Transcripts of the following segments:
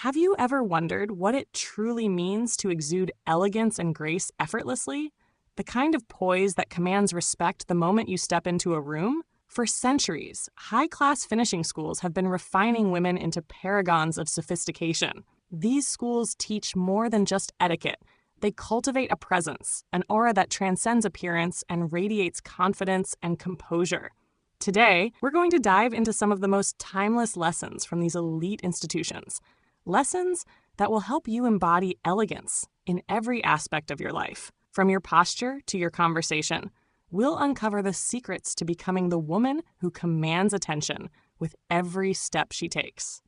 Have you ever wondered what it truly means to exude elegance and grace effortlessly? The kind of poise that commands respect the moment you step into a room? For centuries, high-class finishing schools have been refining women into paragons of sophistication. These schools teach more than just etiquette. They cultivate a presence, an aura that transcends appearance and radiates confidence and composure. Today, we're going to dive into some of the most timeless lessons from these elite institutions. Lessons that will help you embody elegance in every aspect of your life. From your posture to your conversation, we'll uncover the secrets to becoming the woman who commands attention with every step she takes.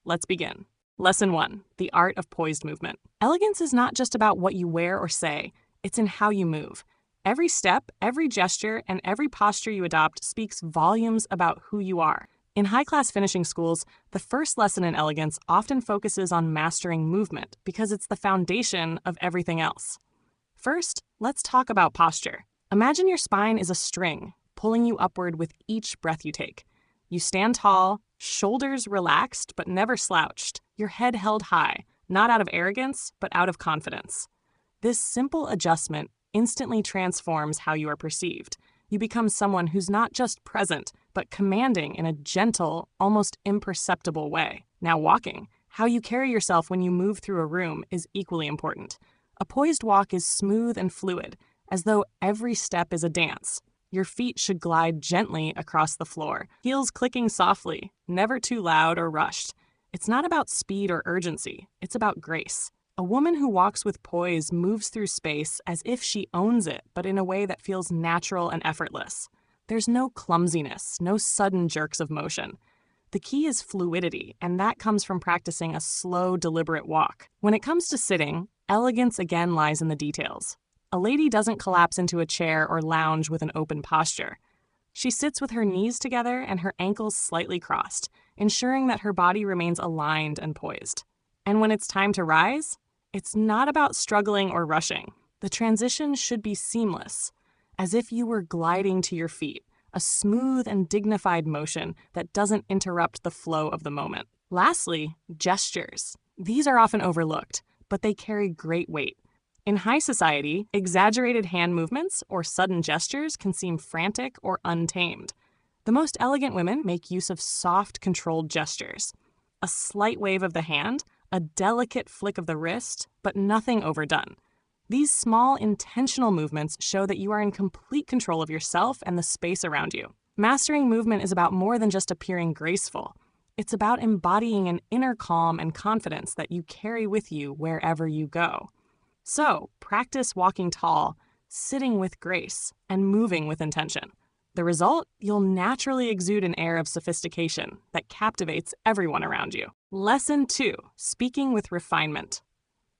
Let's begin. Lesson 1, the art of poised movement. Elegance is not just about what you wear or say, it's in how you move. Every step, every gesture, and every posture you adopt speaks volumes about who you are. In high-class finishing schools, the first lesson in elegance often focuses on mastering movement because it's the foundation of everything else. First, let's talk about posture. Imagine your spine is a string, pulling you upward with each breath you take. You stand tall, shoulders relaxed but never slouched, your head held high, not out of arrogance, but out of confidence. This simple adjustment instantly transforms how you are perceived. You become someone who's not just present, but commanding in a gentle, almost imperceptible way. Now walking, how you carry yourself when you move through a room is equally important. A poised walk is smooth and fluid, as though every step is a dance. Your feet should glide gently across the floor, heels clicking softly, never too loud or rushed. It's not about speed or urgency, it's about grace. A woman who walks with poise moves through space as if she owns it, but in a way that feels natural and effortless. There's no clumsiness, no sudden jerks of motion. The key is fluidity, and that comes from practicing a slow, deliberate walk. When it comes to sitting, elegance again lies in the details. A lady doesn't collapse into a chair or lounge with an open posture. She sits with her knees together and her ankles slightly crossed, ensuring that her body remains aligned and poised. And when it's time to rise, it's not about struggling or rushing. The transition should be seamless, as if you were gliding to your feet, a smooth and dignified motion that doesn't interrupt the flow of the moment. Lastly, gestures. These are often overlooked, but they carry great weight. In high society, exaggerated hand movements or sudden gestures can seem frantic or untamed. The most elegant women make use of soft, controlled gestures. A slight wave of the hand, a delicate flick of the wrist, but nothing overdone. These small, intentional movements show that you are in complete control of yourself and the space around you. Mastering movement is about more than just appearing graceful. It's about embodying an inner calm and confidence that you carry with you wherever you go. So, practice walking tall, sitting with grace, and moving with intention. The result? You'll naturally exude an air of sophistication that captivates everyone around you. Lesson 2, speaking with refinement.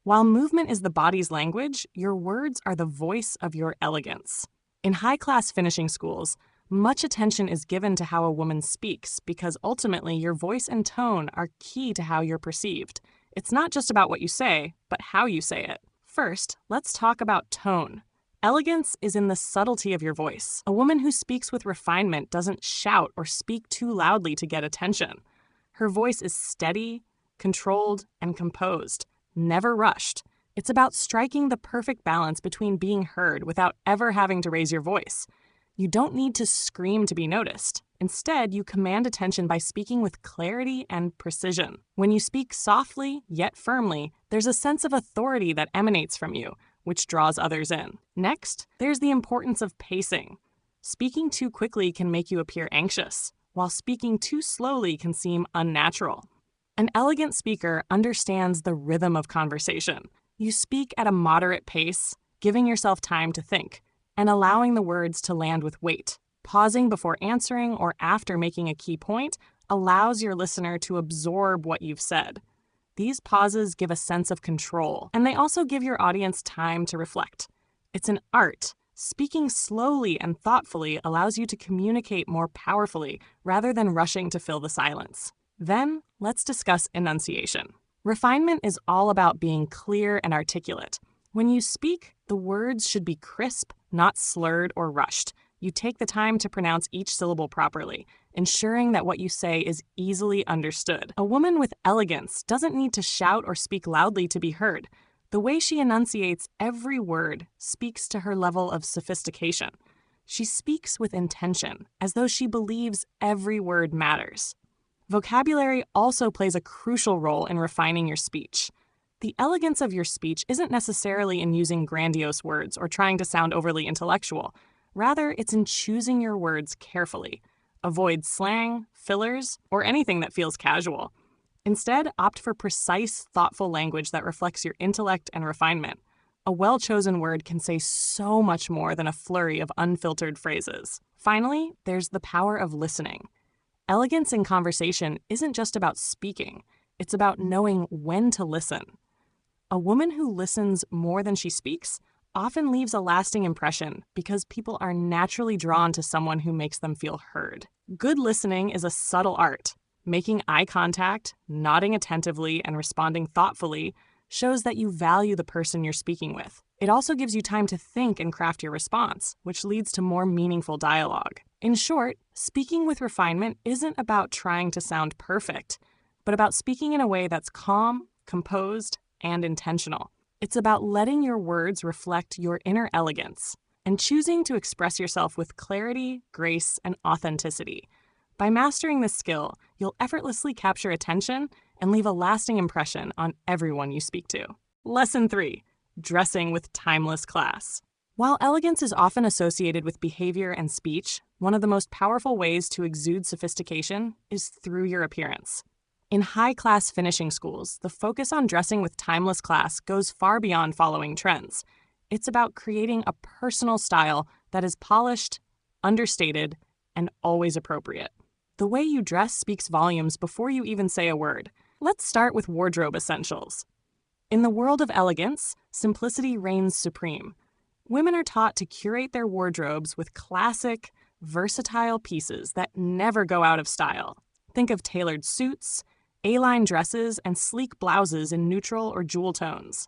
While movement is the body's language, your words are the voice of your elegance. In high-class finishing schools, much attention is given to how a woman speaks because ultimately your voice and tone are key to how you're perceived. It's not just about what you say, but how you say it. First, let's talk about tone. Elegance is in the subtlety of your voice. A woman who speaks with refinement doesn't shout or speak too loudly to get attention. Her voice is steady, controlled, and composed, never rushed. It's about striking the perfect balance between being heard without ever having to raise your voice. You don't need to scream to be noticed. Instead, you command attention by speaking with clarity and precision. When you speak softly, yet firmly, there's a sense of authority that emanates from you, which draws others in. Next, there's the importance of pacing. Speaking too quickly can make you appear anxious, while speaking too slowly can seem unnatural. An elegant speaker understands the rhythm of conversation. You speak at a moderate pace, giving yourself time to think, and allowing the words to land with weight. Pausing before answering or after making a key point allows your listener to absorb what you've said. These pauses give a sense of control, and they also give your audience time to reflect. It's an art. Speaking slowly and thoughtfully allows you to communicate more powerfully rather than rushing to fill the silence. Then, let's discuss enunciation. Refinement is all about being clear and articulate. When you speak, the words should be crisp, not slurred or rushed. You take the time to pronounce each syllable properly, ensuring that what you say is easily understood. A woman with elegance doesn't need to shout or speak loudly to be heard. The way she enunciates every word speaks to her level of sophistication. She speaks with intention, as though she believes every word matters. Vocabulary also plays a crucial role in refining your speech. The elegance of your speech isn't necessarily in using grandiose words or trying to sound overly intellectual. Rather, it's in choosing your words carefully. Avoid slang, fillers, or anything that feels casual. Instead, opt for precise, thoughtful language that reflects your intellect and refinement. A well-chosen word can say so much more than a flurry of unfiltered phrases. Finally, there's the power of listening. Elegance in conversation isn't just about speaking, it's about knowing when to listen. A woman who listens more than she speaks often leaves a lasting impression because people are naturally drawn to someone who makes them feel heard. Good listening is a subtle art. Making eye contact, nodding attentively, and responding thoughtfully shows that you value the person you're speaking with. It also gives you time to think and craft your response, which leads to more meaningful dialogue. In short, speaking with refinement isn't about trying to sound perfect, but about speaking in a way that's calm, composed, and intentional. It's about letting your words reflect your inner elegance and choosing to express yourself with clarity, grace, and authenticity. By mastering this skill, you'll effortlessly capture attention and leave a lasting impression on everyone you speak to. Lesson 3. Dressing with timeless class. While elegance is often associated with behavior and speech, one of the most powerful ways to exude sophistication is through your appearance. In high-class finishing schools, the focus on dressing with timeless class goes far beyond following trends. It's about creating a personal style that is polished, understated, and always appropriate. The way you dress speaks volumes before you even say a word. Let's start with wardrobe essentials. In the world of elegance, simplicity reigns supreme. Women are taught to curate their wardrobes with classic, versatile pieces that never go out of style. Think of tailored suits, A-line dresses, and sleek blouses in neutral or jewel tones.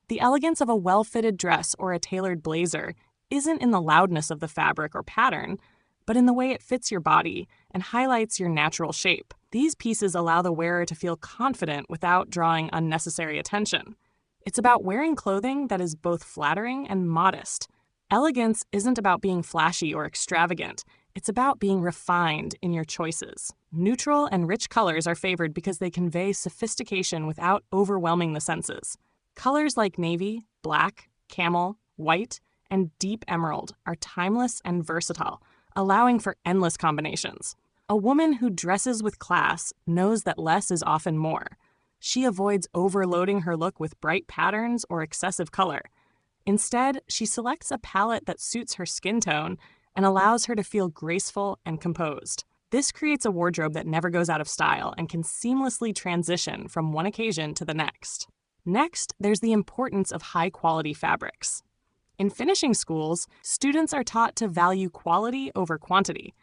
The elegance of a well-fitted dress or a tailored blazer isn't in the loudness of the fabric or pattern, but in the way it fits your body and highlights your natural shape. These pieces allow the wearer to feel confident without drawing unnecessary attention. It's about wearing clothing that is both flattering and modest. Elegance isn't about being flashy or extravagant. It's about being refined in your choices. Neutral and rich colors are favored because they convey sophistication without overwhelming the senses. Colors like navy, black, camel, white, and deep emerald are timeless and versatile, allowing for endless combinations. A woman who dresses with class knows that less is often more. She avoids overloading her look with bright patterns or excessive color. Instead, she selects a palette that suits her skin tone and allows her to feel graceful and composed. This creates a wardrobe that never goes out of style and can seamlessly transition from one occasion to the next. Next, there's the importance of high-quality fabrics. In finishing schools, students are taught to value quality over quantity.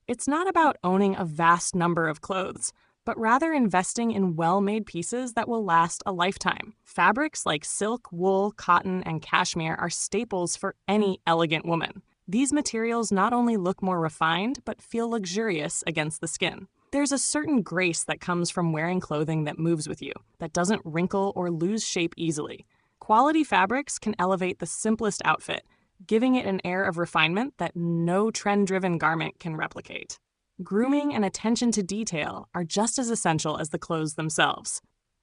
It's not about owning a vast number of clothes, but rather investing in well-made pieces that will last a lifetime. Fabrics like silk, wool, cotton, and cashmere are staples for any elegant woman. These materials not only look more refined, but feel luxurious against the skin. There's a certain grace that comes from wearing clothing that moves with you, that doesn't wrinkle or lose shape easily. Quality fabrics can elevate the simplest outfit, giving it an air of refinement that no trend-driven garment can replicate. Grooming and attention to detail are just as essential as the clothes themselves.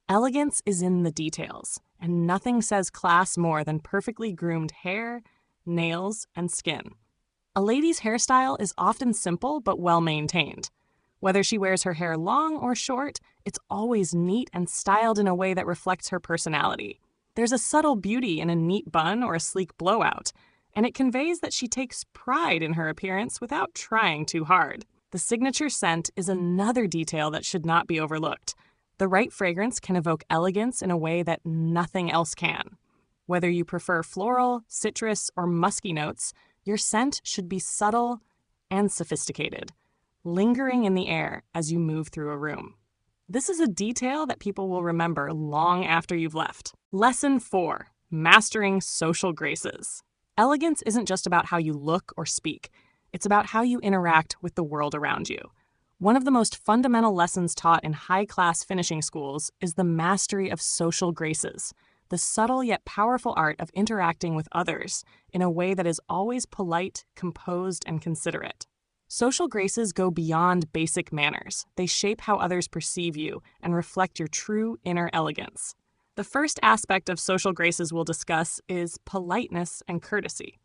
Elegance is in the details, and nothing says class more than perfectly groomed hair, nails, and skin. A lady's hairstyle is often simple but well-maintained. Whether she wears her hair long or short, it's always neat and styled in a way that reflects her personality. There's a subtle beauty in a neat bun or a sleek blowout, and it conveys that she takes pride in her appearance without trying too hard. The signature scent is another detail that should not be overlooked. The right fragrance can evoke elegance in a way that nothing else can. Whether you prefer floral, citrus, or musky notes, your scent should be subtle and sophisticated, lingering in the air as you move through a room. This is a detail that people will remember long after you've left. Lesson 4. Mastering social graces. Elegance isn't just about how you look or speak. It's about how you interact with the world around you. One of the most fundamental lessons taught in high-class finishing schools is the mastery of social graces, the subtle yet powerful art of interacting with others in a way that is always polite, composed, and considerate. Social graces go beyond basic manners. They shape how others perceive you and reflect your true inner elegance. The first aspect of social graces we'll discuss is politeness and courtesy.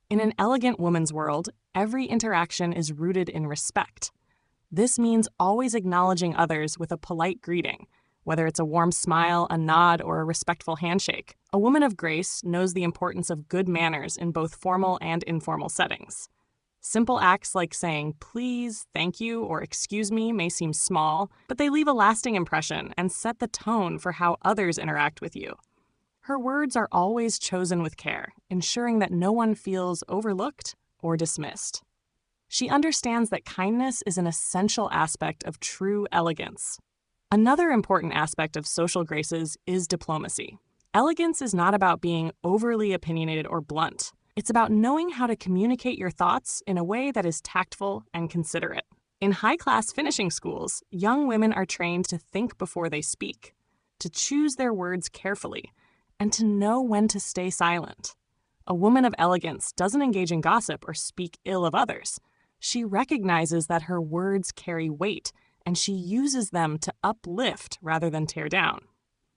In an elegant woman's world, every interaction is rooted in respect. This means always acknowledging others with a polite greeting, whether it's a warm smile, a nod, or a respectful handshake. A woman of grace knows the importance of good manners in both formal and informal settings. Simple acts like saying please, thank you, or excuse me may seem small, but they leave a lasting impression and set the tone for how others interact with you. Her words are always chosen with care, ensuring that no one feels overlooked or dismissed. She understands that kindness is an essential aspect of true elegance. Another important aspect of social graces is diplomacy. Elegance is not about being overly opinionated or blunt. It's about knowing how to communicate your thoughts in a way that is tactful and considerate. In high-class finishing schools, young women are trained to think before they speak, to choose their words carefully, and to know when to stay silent. A woman of elegance doesn't engage in gossip or speak ill of others. She recognizes that her words carry weight, and she uses them to uplift rather than tear down.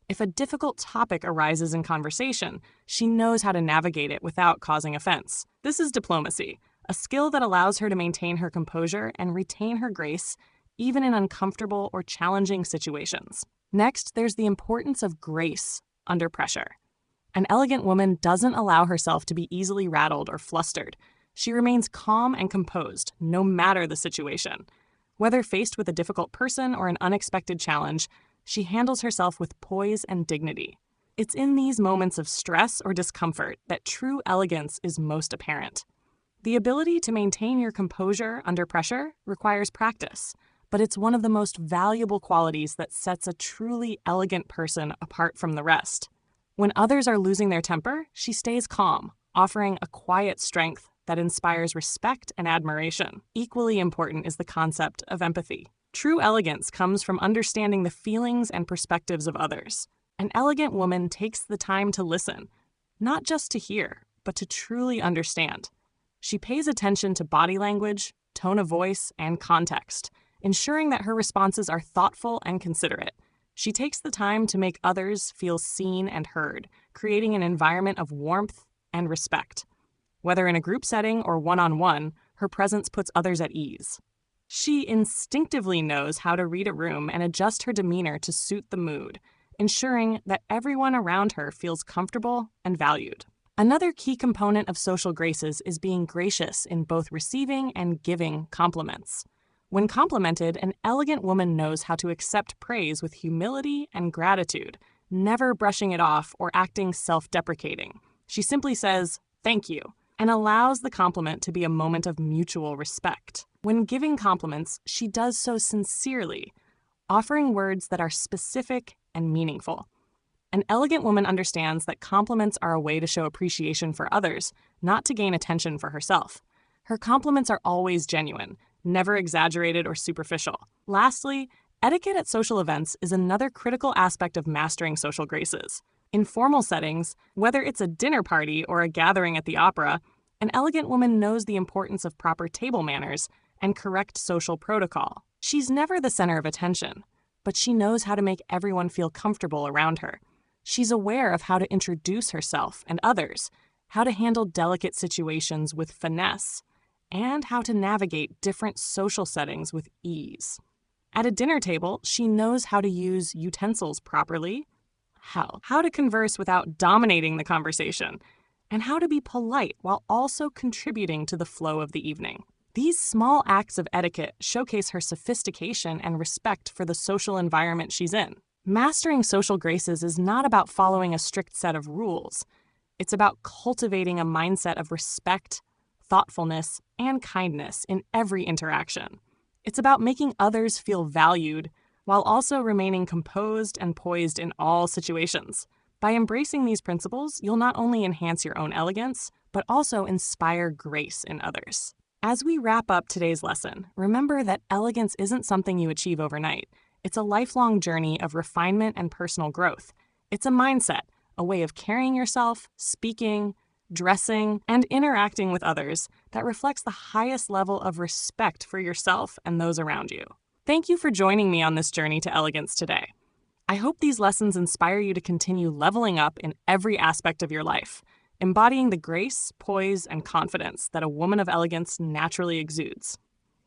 If a difficult topic arises in conversation, she knows how to navigate it without causing offense. This is diplomacy, a skill that allows her to maintain her composure and retain her grace, even in uncomfortable or challenging situations. Next, there's the importance of grace under pressure. An elegant woman doesn't allow herself to be easily rattled or flustered. She remains calm and composed, no matter the situation. Whether faced with a difficult person or an unexpected challenge, she handles herself with poise and dignity. It's in these moments of stress or discomfort that true elegance is most apparent. The ability to maintain your composure under pressure requires practice, but it's one of the most valuable qualities that sets a truly elegant person apart from the rest. When others are losing their temper, she stays calm, offering a quiet strength that inspires respect and admiration. Equally important is the concept of empathy. True elegance comes from understanding the feelings and perspectives of others. An elegant woman takes the time to listen, not just to hear, but to truly understand. She pays attention to body language, tone of voice, and context, ensuring that her responses are thoughtful and considerate. She takes the time to make others feel seen and heard, creating an environment of warmth and respect. Whether in a group setting or one-on-one, her presence puts others at ease. She instinctively knows how to read a room and adjust her demeanor to suit the mood, ensuring that everyone around her feels comfortable and valued. Another key component of social graces is being gracious in both receiving and giving compliments. When complimented, an elegant woman knows how to accept praise with humility and gratitude, never brushing it off or acting self-deprecating. She simply says, "Thank you," and allows the compliment to be a moment of mutual respect. When giving compliments, she does so sincerely, offering words that are specific and meaningful. An elegant woman understands that compliments are a way to show appreciation for others, not to gain attention for herself. Her compliments are always genuine, never exaggerated or superficial. Lastly, etiquette at social events is another critical aspect of mastering social graces. In formal settings, whether it's a dinner party or a gathering at the opera, an elegant woman knows the importance of proper table manners and correct social protocol. She's never the center of attention, but she knows how to make everyone feel comfortable around her. She's aware of how to introduce herself and others, how to handle delicate situations with finesse, and how to navigate different social settings with ease. At a dinner table, she knows how to use utensils properly, how to converse without dominating the conversation, and how to be polite while also contributing to the flow of the evening. These small acts of etiquette showcase her sophistication and respect for the social environment she's in. Mastering social graces is not about following a strict set of rules. It's about cultivating a mindset of respect, thoughtfulness, and kindness in every interaction. It's about making others feel valued while also remaining composed and poised in all situations. By embracing these principles, you'll not only enhance your own elegance, but also inspire grace in others. As we wrap up today's lesson, remember that elegance isn't something you achieve overnight. It's a lifelong journey of refinement and personal growth. It's a mindset, a way of carrying yourself, speaking, dressing, and interacting with others that reflects the highest level of respect for yourself and those around you. Thank you for joining me on this journey to elegance today. I hope these lessons inspire you to continue leveling up in every aspect of your life, embodying the grace, poise, and confidence that a woman of elegance naturally exudes.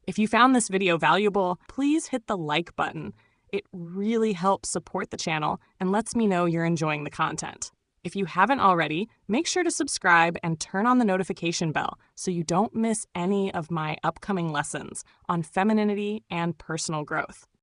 If you found this video valuable, please hit the like button. It really helps support the channel and lets me know you're enjoying the content. If you haven't already, make sure to subscribe and turn on the notification bell so you don't miss any of my upcoming lessons on femininity and personal growth.